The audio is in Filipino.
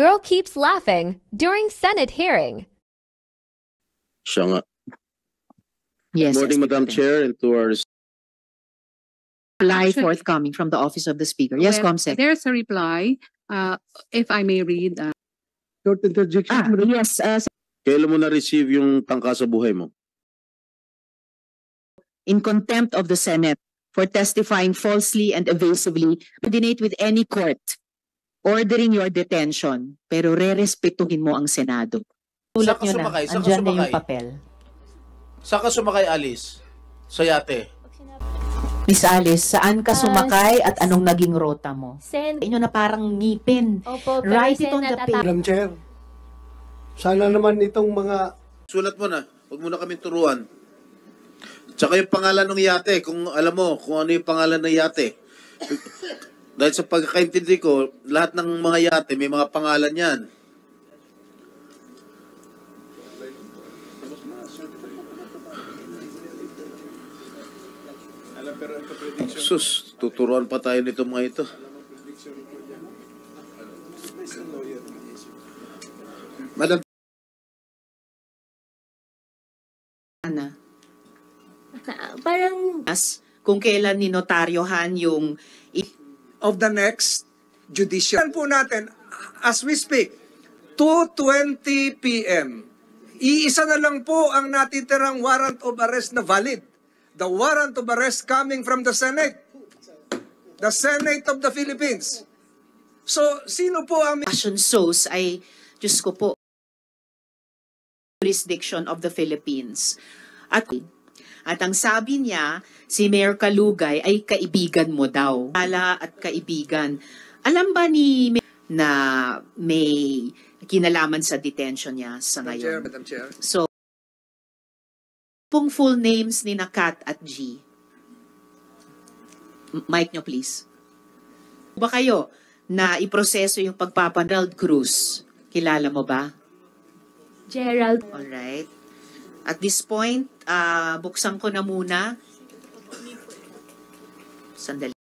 Girl keeps laughing during Senate hearing. Siya nga. Yes. Good morning, SP Madam Pro Tem. Chair, and to our Reply Actually- forthcoming from the Office of the Speaker. Yes, Well, Comsec. There's a reply, if I may read. Short interjection. Yes, kailan mo na-receive yung tangka sa buhay mo? in contempt of the Senate for testifying falsely and evasively, coordinate with any court ordering your detention, pero re-respetuhin mo ang Senado. Saan Tulad ka nyo na, sumakay? Saan ka andyan na yung sumakay? papel. Saan ka sumakay, Alice? Sa yate? Miss Alice, saan ka sumakay at anong naging rota mo? Sen, Inyo na parang ngipin. opo, pero Write it Sen, on the page. Madam Chair, sana naman itong mga Sulat mo na. Huwag mo na kami turuan. Tsaka yung pangalan ng yate, kung alam mo kung ano yung pangalan ng yate. Dahil sa pagkakaintindi ko, lahat ng mga yate, may mga pangalan yan. Sus, tuturuan pa tayo nito mga ito. Madam Ana, parang kung kailan ninotaryohan yung of the next judicial. Po natin, as we speak, 2:20 p.m. Iisa na lang po ang natitirang warrant of arrest na valid. The warrant of arrest coming from the Senate. The Senate of the Philippines. So, sino po ang... fashion shows ay, Diyos ko po, jurisdiction of the Philippines. At ang sabi niya, si Mayor Kalugay ay kaibigan mo daw. Ala at kaibigan. Alam ba ni Mayor na may kinalaman sa detention niya sa ngayon? Madam Chair. So, pong full names ni na Kat at G. Mic nyo please. Ba kayo na iproseso yung pagpapanrald Cruz? Kilala mo ba? Gerald. Alright. At this point, buksan ko na muna. Sandali.